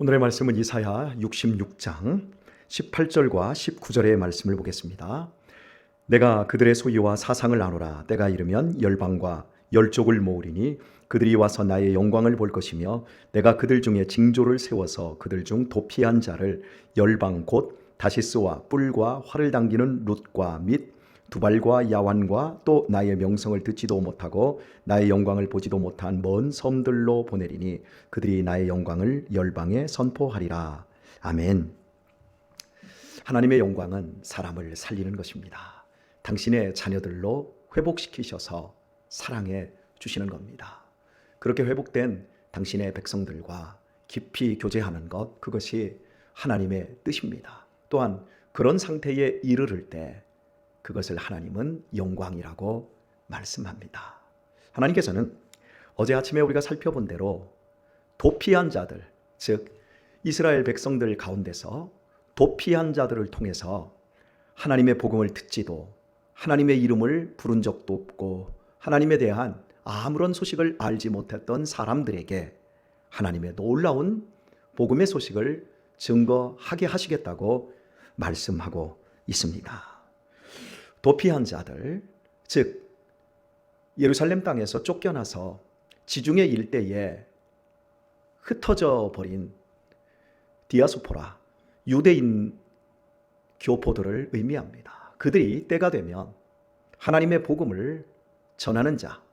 오늘의 말씀은 이사야 66장 18절과 19절의 말씀을 보겠습니다. 내가 그들의 소유와 사상을 나누라. 때가 이르면 열방과 열족을 모으리니 그들이 와서 나의 영광을 볼 것이며 내가 그들 중에 징조를 세워서 그들 중 도피한 자를 열방 곧 다시스와 뿔과 활을 당기는 룻과 및 두발과 야완과 또 나의 명성을 듣지도 못하고 나의 영광을 보지도 못한 먼 섬들로 보내리니 그들이 나의 영광을 열방에 선포하리라. 아멘. 하나님의 영광은 사람을 살리는 것입니다. 당신의 자녀들로 회복시키셔서 사랑해 주시는 겁니다. 그렇게 회복된 당신의 백성들과 깊이 교제하는 것, 그것이 하나님의 뜻입니다. 또한 그런 상태에 이르를 때 그것을 하나님은 영광이라고 말씀합니다. 하나님께서는 어제 아침에 우리가 살펴본 대로 도피한 자들, 즉 이스라엘 백성들 가운데서 도피한 자들을 통해서 하나님의 복음을 듣지도 하나님의 이름을 부른 적도 없고 하나님에 대한 아무런 소식을 알지 못했던 사람들에게 하나님의 놀라운 복음의 소식을 증거하게 하시겠다고 말씀하고 있습니다. 도피한 자들, 즉 예루살렘 땅에서 쫓겨나서 지중해 일대에 흩어져 버린 디아스포라, 유대인 교포들을 의미합니다. 그들이 때가 되면 하나님의 복음을 전하는 자,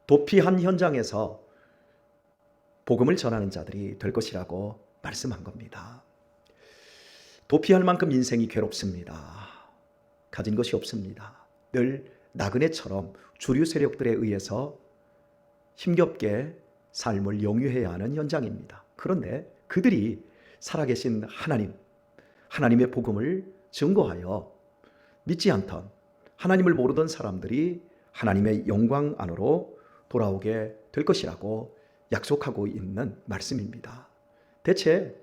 도피한 현장에서 복음을 전하는 자들이 될 것이라고 말씀한 겁니다. 도피할 만큼 인생이 괴롭습니다. 가진 것이 없습니다. 늘 나그네처럼 주류 세력들에 의해서 힘겹게 삶을 영위해야 하는 현장입니다. 그런데 그들이 살아계신 하나님의 복음을 증거하여 믿지 않던 하나님을 모르던 사람들이 하나님의 영광 안으로 돌아오게 될 것이라고 약속하고 있는 말씀입니다. 대체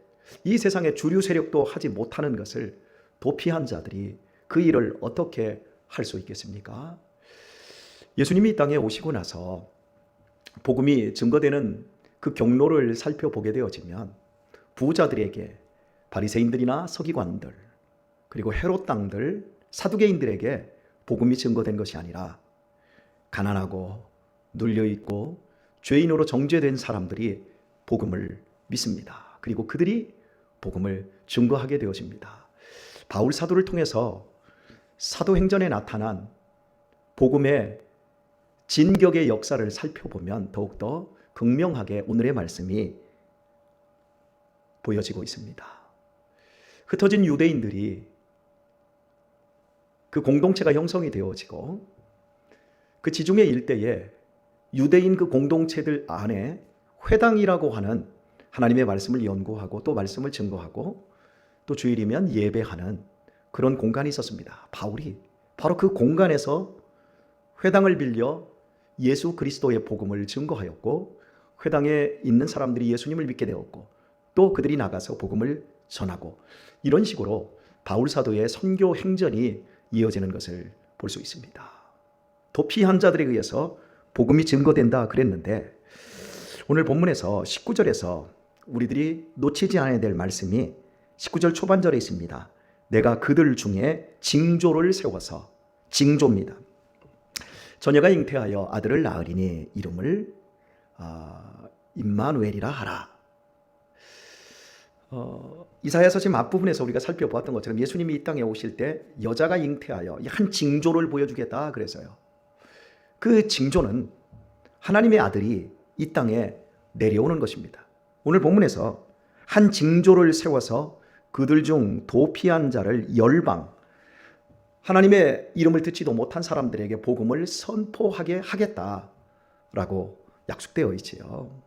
이 세상의 주류 세력도 하지 못하는 것을 도피한 자들이 그 일을 어떻게 할 수 있겠습니까? 예수님이 이 땅에 오시고 나서 복음이 증거되는 그 경로를 살펴보게 되어지면 부자들에게, 바리새인들이나 서기관들, 그리고 헤롯 당들, 사두개인들에게 복음이 증거된 것이 아니라 가난하고 눌려있고 죄인으로 정죄된 사람들이 복음을 믿습니다. 그리고 그들이 복음을 증거하게 되어집니다. 바울 사도를 통해서 사도행전에 나타난 복음의 진격의 역사를 살펴보면 더욱더 극명하게 오늘의 말씀이 보여지고 있습니다. 흩어진 유대인들이 그 공동체가 형성이 되어지고 그 지중해 일대에 유대인 그 공동체들 안에 회당이라고 하는 하나님의 말씀을 연구하고 또 말씀을 증거하고 또 주일이면 예배하는 그런 공간이 있었습니다. 바울이 바로 그 공간에서 회당을 빌려 예수 그리스도의 복음을 증거하였고 회당에 있는 사람들이 예수님을 믿게 되었고 또 그들이 나가서 복음을 전하고 이런 식으로 바울 사도의 선교 행전이 이어지는 것을 볼 수 있습니다. 도피한 자들에 의해서 복음이 증거된다 그랬는데 오늘 본문에서 19절에서 우리들이 놓치지 않아야 될 말씀이 19절 초반절에 있습니다. 내가 그들 중에 징조를 세워서, 징조입니다. 처녀가 잉태하여 아들을 낳으리니 이름을 임마누엘이라 하라. 이사야서 지금 앞부분에서 우리가 살펴보았던 것처럼 예수님이 이 땅에 오실 때 여자가 잉태하여 한 징조를 보여주겠다 그래서요. 그 징조는 하나님의 아들이 이 땅에 내려오는 것입니다. 오늘 본문에서 한 징조를 세워서 그들 중 도피한 자를 열방, 하나님의 이름을 듣지도 못한 사람들에게 복음을 선포하게 하겠다라고 약속되어 있지요.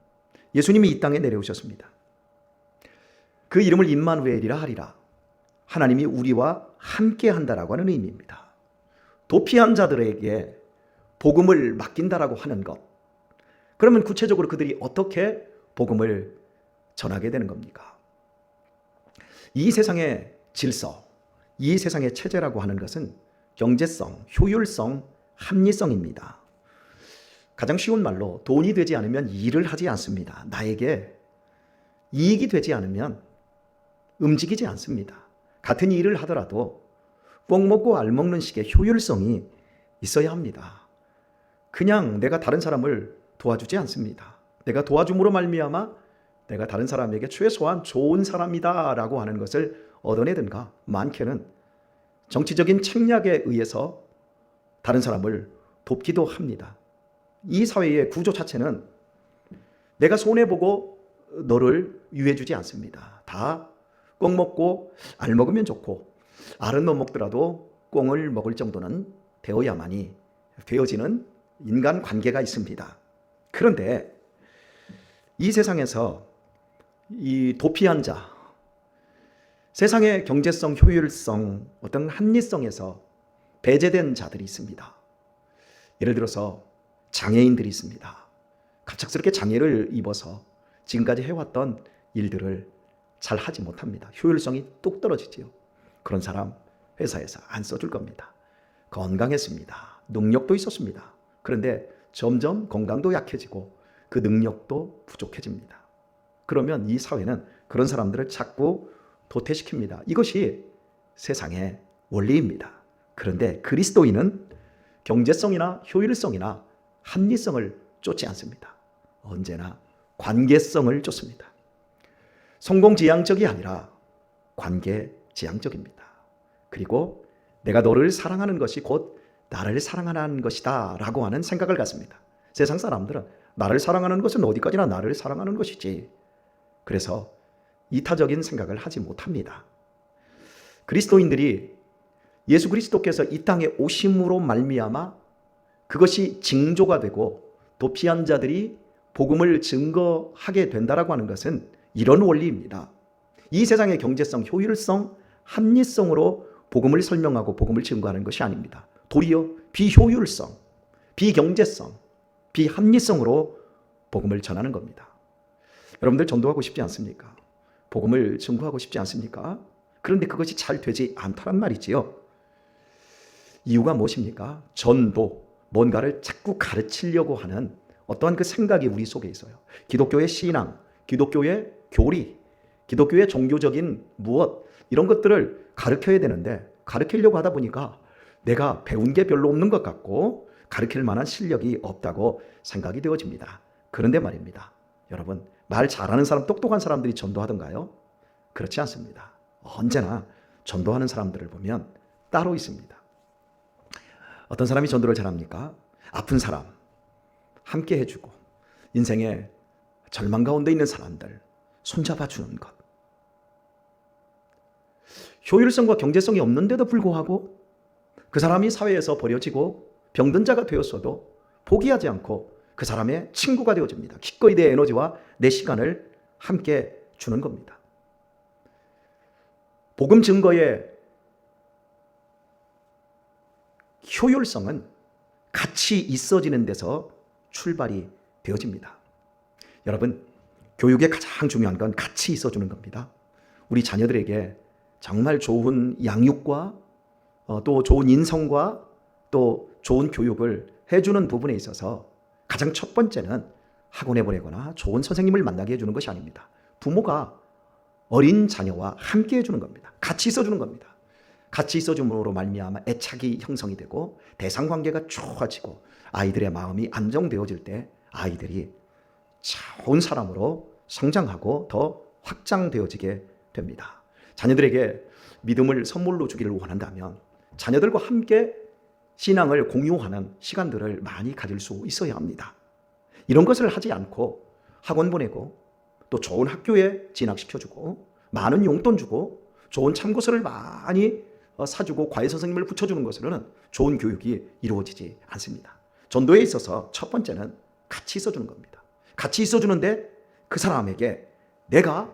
예수님이 이 땅에 내려오셨습니다. 그 이름을 임마누엘이라 하리라. 하나님이 우리와 함께 한다라고 하는 의미입니다. 도피한 자들에게 복음을 맡긴다라고 하는 것. 그러면 구체적으로 그들이 어떻게 복음을 전하게 되는 겁니까? 이 세상의 질서, 이 세상의 체제라고 하는 것은 경제성, 효율성, 합리성입니다. 가장 쉬운 말로 돈이 되지 않으면 일을 하지 않습니다. 나에게 이익이 되지 않으면 움직이지 않습니다. 같은 일을 하더라도 꼭 먹고 알 먹는 식의 효율성이 있어야 합니다. 그냥 내가 다른 사람을 도와주지 않습니다. 내가 도와줌으로 말미암아 내가 다른 사람에게 최소한 좋은 사람이다 라고 하는 것을 얻어내든가, 많게는 정치적인 책략에 의해서 다른 사람을 돕기도 합니다. 이 사회의 구조 자체는 내가 손해보고 너를 유해주지 않습니다. 다 꽁 먹고 알 먹으면 좋고, 알은 못 먹더라도 꽁을 먹을 정도는 되어야만이 되어지는 인간관계가 있습니다. 그런데 이 세상에서 이 도피한 자, 세상의 경제성, 효율성, 어떤 합리성에서 배제된 자들이 있습니다. 예를 들어서 장애인들이 있습니다. 갑작스럽게 장애를 입어서 지금까지 해왔던 일들을 잘 하지 못합니다. 효율성이 뚝 떨어지지요. 그런 사람 회사에서 안 써줄 겁니다. 건강했습니다. 능력도 있었습니다. 그런데 점점 건강도 약해지고 그 능력도 부족해집니다. 그러면 이 사회는 그런 사람들을 자꾸 도태시킵니다. 이것이 세상의 원리입니다. 그런데 그리스도인은 경제성이나 효율성이나 합리성을 쫓지 않습니다. 언제나 관계성을 쫓습니다. 성공지향적이 아니라 관계지향적입니다. 그리고 내가 너를 사랑하는 것이 곧 나를 사랑하는 것이다 라고 하는 생각을 갖습니다. 세상 사람들은 나를 사랑하는 것은 어디까지나 나를 사랑하는 것이지, 그래서 이타적인 생각을 하지 못합니다. 그리스도인들이 예수 그리스도께서 이 땅에 오심으로 말미암아 그것이 징조가 되고 도피한 자들이 복음을 증거하게 된다라고 하는 것은 이런 원리입니다. 이 세상의 경제성, 효율성, 합리성으로 복음을 설명하고 복음을 증거하는 것이 아닙니다. 도리어 비효율성, 비경제성, 비합리성으로 복음을 전하는 겁니다. 여러분들 전도하고 싶지 않습니까? 복음을 증거하고 싶지 않습니까? 그런데 그것이 잘 되지 않다란 말이지요. 이유가 무엇입니까? 전도, 뭔가를 자꾸 가르치려고 하는 어떠한 그 생각이 우리 속에 있어요. 기독교의 신앙, 기독교의 교리, 기독교의 종교적인 무엇, 이런 것들을 가르쳐야 되는데 가르치려고 하다 보니까 내가 배운 게 별로 없는 것 같고 가르칠 만한 실력이 없다고 생각이 되어집니다. 그런데 말입니다. 여러분, 말 잘하는 사람, 똑똑한 사람들이 전도하던가요? 그렇지 않습니다. 언제나 전도하는 사람들을 보면 따로 있습니다. 어떤 사람이 전도를 잘합니까? 아픈 사람 함께 해주고, 인생의 절망 가운데 있는 사람들 손잡아 주는 것. 효율성과 경제성이 없는데도 불구하고 그 사람이 사회에서 버려지고 병든 자가 되었어도 포기하지 않고 그 사람의 친구가 되어줍니다. 기꺼이 내 에너지와 내 시간을 함께 주는 겁니다. 복음 증거의 효율성은 같이 있어지는 데서 출발이 되어집니다. 여러분, 교육의 가장 중요한 건 같이 있어주는 겁니다. 우리 자녀들에게 정말 좋은 양육과 또 좋은 인성과 또 좋은 교육을 해주는 부분에 있어서 가장 첫 번째는 학원에 보내거나 좋은 선생님을 만나게 해주는 것이 아닙니다. 부모가 어린 자녀와 함께 해주는 겁니다. 같이 있어주는 겁니다. 같이 있어줌으로 말미암아 애착이 형성이 되고 대상관계가 좋아지고 아이들의 마음이 안정되어질 때 아이들이 좋은 사람으로 성장하고 더 확장되어지게 됩니다. 자녀들에게 믿음을 선물로 주기를 원한다면 자녀들과 함께 신앙을 공유하는 시간들을 많이 가질 수 있어야 합니다. 이런 것을 하지 않고 학원 보내고 또 좋은 학교에 진학시켜주고 많은 용돈 주고 좋은 참고서를 많이 사주고 과외 선생님을 붙여주는 것으로는 좋은 교육이 이루어지지 않습니다. 전도에 있어서 첫 번째는 같이 있어주는 겁니다. 같이 있어주는데 그 사람에게 내가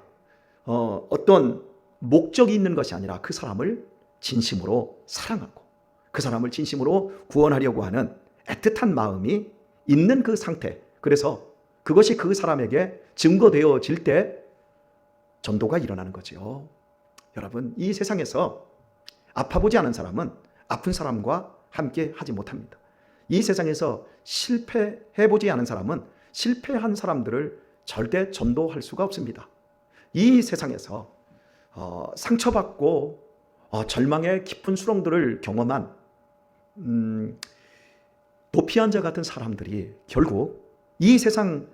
어떤 목적이 있는 것이 아니라 그 사람을 진심으로 사랑하고 그 사람을 진심으로 구원하려고 하는 애틋한 마음이 있는 그 상태, 그래서 그것이 그 사람에게 증거되어질 때 전도가 일어나는 거죠. 여러분, 이 세상에서 아파보지 않은 사람은 아픈 사람과 함께 하지 못합니다. 이 세상에서 실패해보지 않은 사람은 실패한 사람들을 절대 전도할 수가 없습니다. 이 세상에서 상처받고 절망의 깊은 수렁들을 경험한 도피한 자 같은 사람들이 결국 이 세상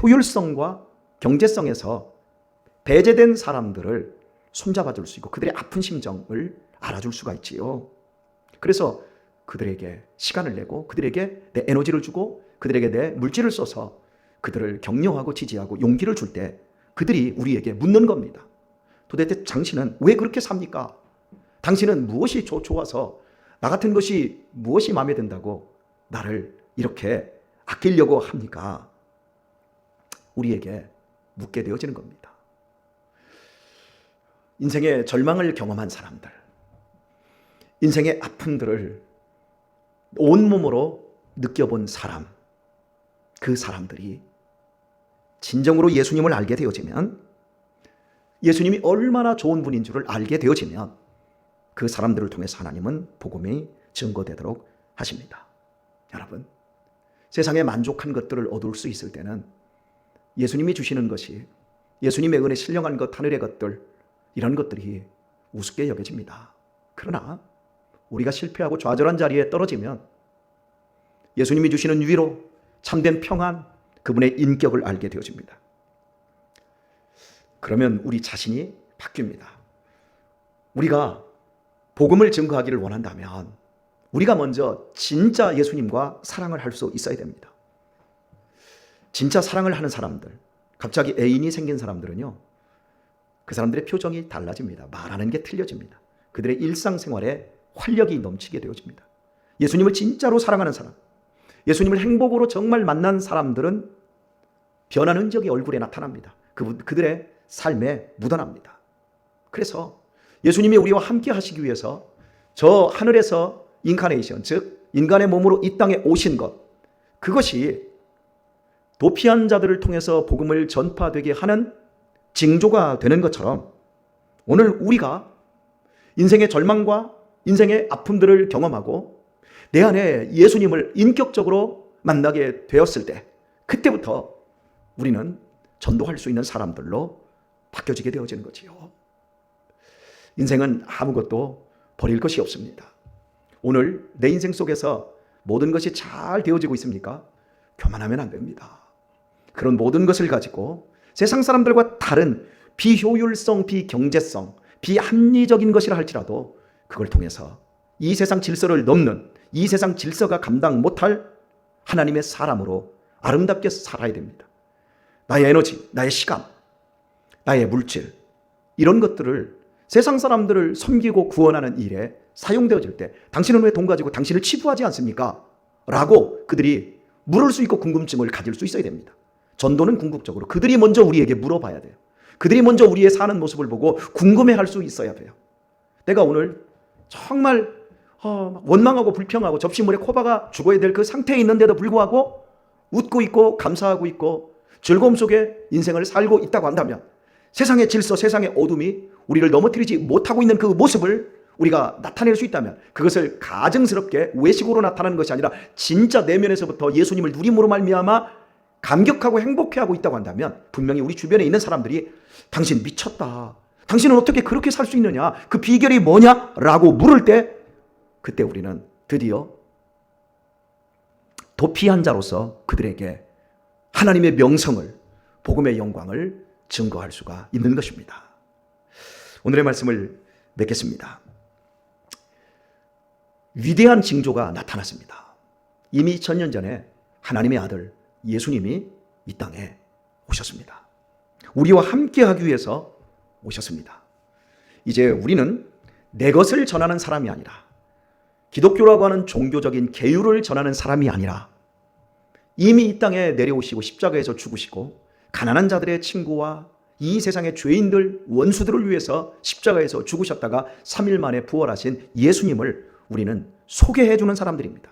효율성과 경제성에서 배제된 사람들을 손잡아 줄 수 있고 그들의 아픈 심정을 알아줄 수가 있지요. 그래서 그들에게 시간을 내고 그들에게 내 에너지를 주고 그들에게 내 물질을 써서 그들을 격려하고 지지하고 용기를 줄 때 그들이 우리에게 묻는 겁니다. 도대체 당신은 왜 그렇게 삽니까? 당신은 무엇이 좋아서 나 같은 것이 무엇이 마음에 든다고 나를 이렇게 아끼려고 합니까? 우리에게 묻게 되어지는 겁니다. 인생의 절망을 경험한 사람들, 인생의 아픔들을 온몸으로 느껴본 사람, 그 사람들이 진정으로 예수님을 알게 되어지면, 예수님이 얼마나 좋은 분인 줄을 알게 되어지면 그 사람들을 통해서 하나님은 복음이 증거되도록 하십니다. 여러분, 세상에 만족한 것들을 얻을 수 있을 때는 예수님이 주시는 것이, 예수님의 은혜 신령한 것, 하늘의 것들, 이런 것들이 우습게 여겨집니다. 그러나 우리가 실패하고 좌절한 자리에 떨어지면 예수님이 주시는 위로, 참된 평안, 그분의 인격을 알게 되어집니다. 그러면 우리 자신이 바뀝니다. 우리가 복음을 증거하기를 원한다면 우리가 먼저 진짜 예수님과 사랑을 할 수 있어야 됩니다. 진짜 사랑을 하는 사람들, 갑자기 애인이 생긴 사람들은요, 그 사람들의 표정이 달라집니다. 말하는 게 틀려집니다. 그들의 일상생활에 활력이 넘치게 되어집니다. 예수님을 진짜로 사랑하는 사람, 예수님을 행복으로 정말 만난 사람들은 변한 흔적이 얼굴에 나타납니다. 그들의 삶에 묻어납니다. 그래서 예수님이 우리와 함께 하시기 위해서 저 하늘에서 인카네이션, 즉 인간의 몸으로 이 땅에 오신 것, 그것이 도피한 자들을 통해서 복음을 전파되게 하는 징조가 되는 것처럼 오늘 우리가 인생의 절망과 인생의 아픔들을 경험하고 내 안에 예수님을 인격적으로 만나게 되었을 때, 그때부터 우리는 전도할 수 있는 사람들로 바뀌어지게 되어지는 거지요. 인생은 아무것도 버릴 것이 없습니다. 오늘 내 인생 속에서 모든 것이 잘 되어지고 있습니까? 교만하면 안 됩니다. 그런 모든 것을 가지고 세상 사람들과 다른 비효율성, 비경제성, 비합리적인 것이라 할지라도 그걸 통해서 이 세상 질서를 넘는, 이 세상 질서가 감당 못할 하나님의 사람으로 아름답게 살아야 됩니다. 나의 에너지, 나의 시간, 나의 물질, 이런 것들을 세상 사람들을 섬기고 구원하는 일에 사용되어질 때 당신은 왜 돈 가지고 당신을 치부하지 않습니까? 라고 그들이 물을 수 있고 궁금증을 가질 수 있어야 됩니다. 전도는 궁극적으로 그들이 먼저 우리에게 물어봐야 돼요. 그들이 먼저 우리의 사는 모습을 보고 궁금해할 수 있어야 돼요. 내가 오늘 정말 원망하고 불평하고 접시물에 코바가 죽어야 될 그 상태에 있는데도 불구하고 웃고 있고 감사하고 있고 즐거움 속에 인생을 살고 있다고 한다면, 세상의 질서, 세상의 어둠이 우리를 넘어뜨리지 못하고 있는 그 모습을 우리가 나타낼 수 있다면, 그것을 가증스럽게 외식으로 나타나는 것이 아니라 진짜 내면에서부터 예수님을 누림으로 말미암아 감격하고 행복해하고 있다고 한다면, 분명히 우리 주변에 있는 사람들이 당신 미쳤다, 당신은 어떻게 그렇게 살 수 있느냐, 그 비결이 뭐냐? 라고 물을 때, 그때 우리는 드디어 도피한 자로서 그들에게 하나님의 명성을, 복음의 영광을 증거할 수가 있는 것입니다. 오늘의 말씀을 맺겠습니다. 위대한 징조가 나타났습니다. 이미 2000년 전에 하나님의 아들 예수님이 이 땅에 오셨습니다. 우리와 함께하기 위해서 오셨습니다. 이제 우리는 내 것을 전하는 사람이 아니라, 기독교라고 하는 종교적인 계율을 전하는 사람이 아니라, 이미 이 땅에 내려오시고 십자가에서 죽으시고 가난한 자들의 친구와 이 세상의 죄인들, 원수들을 위해서 십자가에서 죽으셨다가 3일 만에 부활하신 예수님을 우리는 소개해 주는 사람들입니다.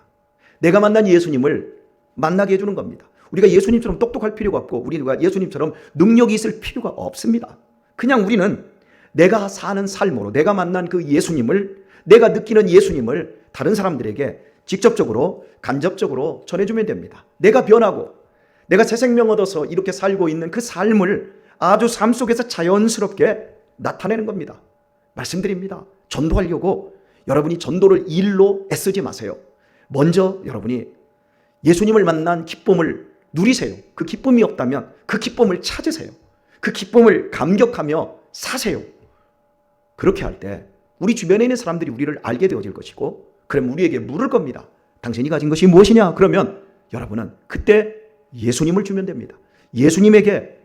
내가 만난 예수님을 만나게 해주는 겁니다. 우리가 예수님처럼 똑똑할 필요가 없고 우리가 예수님처럼 능력이 있을 필요가 없습니다. 그냥 우리는 내가 사는 삶으로 내가 만난 그 예수님을, 내가 느끼는 예수님을 다른 사람들에게 직접적으로, 간접적으로 전해주면 됩니다. 내가 변하고 내가 새 생명 얻어서 이렇게 살고 있는 그 삶을 아주 삶 속에서 자연스럽게 나타내는 겁니다. 말씀드립니다. 전도하려고 여러분이 전도를 일로 애쓰지 마세요. 먼저 여러분이 예수님을 만난 기쁨을 누리세요. 그 기쁨이 없다면 그 기쁨을 찾으세요. 그 기쁨을 감격하며 사세요. 그렇게 할 때 우리 주변에 있는 사람들이 우리를 알게 되어질 것이고, 그럼 우리에게 물을 겁니다. 당신이 가진 것이 무엇이냐? 그러면 여러분은 그때 예수님을 주면 됩니다. 예수님에게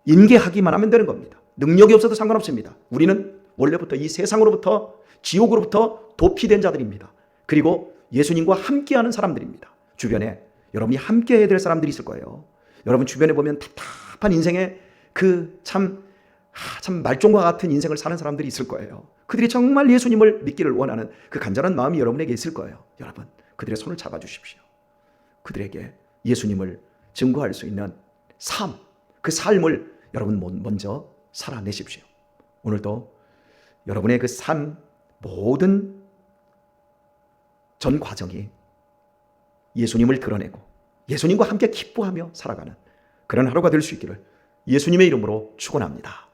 인계하기만 하면 되는 겁니다. 능력이 없어도 상관없습니다. 우리는 원래부터 이 세상으로부터, 지옥으로부터 도피된 자들입니다. 그리고 예수님과 함께하는 사람들입니다. 주변에 여러분이 함께 해야 될 사람들이 있을 거예요. 여러분 주변에 보면 답답한 인생에 그 참 말종과 같은 인생을 사는 사람들이 있을 거예요. 그들이 정말 예수님을 믿기를 원하는 그 간절한 마음이 여러분에게 있을 거예요. 여러분, 그들의 손을 잡아주십시오. 그들에게 예수님을 증거할 수 있는 삶, 그 삶을 여러분 먼저 살아내십시오. 오늘도 여러분의 그 삶 모든 전 과정이 예수님을 드러내고 예수님과 함께 기뻐하며 살아가는 그런 하루가 될 수 있기를 예수님의 이름으로 축원합니다.